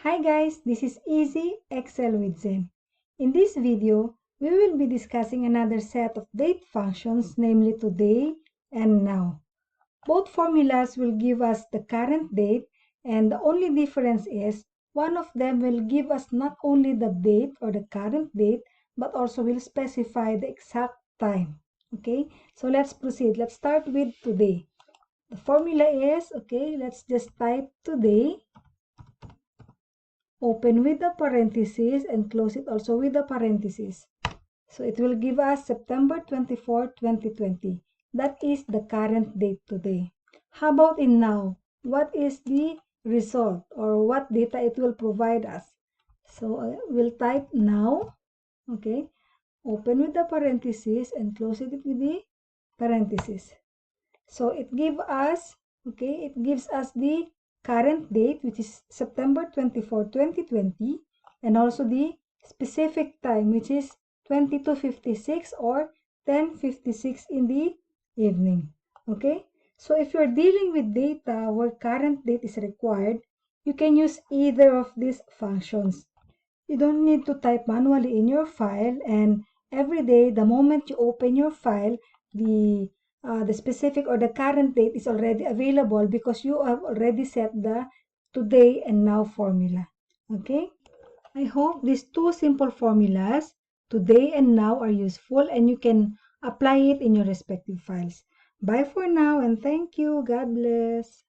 Hi guys, this is Easy Excel with Zen. In this video, we will be discussing another set of date functions, namely today and now. Both formulas will give us the current date, and the only difference is one of them will give us not only the date or the current date, but also will specify the exact time. Okay, so let's proceed. Let's start with today. The formula is, okay, let's just type today. Open with the parenthesis and close it also with the parenthesis. So it will give us September 24, 2020. That is the current date today. How about in now? What is the result or what data it will provide us? So we'll type now, okay? Open with the parenthesis and close it with the parenthesis. So it gives us, okay, it gives us the current date, which is September 24, 2020, and also the specific time, which is 22:56 or 10:56 in the evening. Okay, so if you're dealing with data where current date is required, you can use either of these functions. You don't need to type manually in your file, and every day, the moment you open your file, the specific or the current date is already available because you have already set the today and now formula. Okay? I hope these two simple formulas, today and now, are useful and you can apply it in your respective files. Bye for now and thank you. God bless.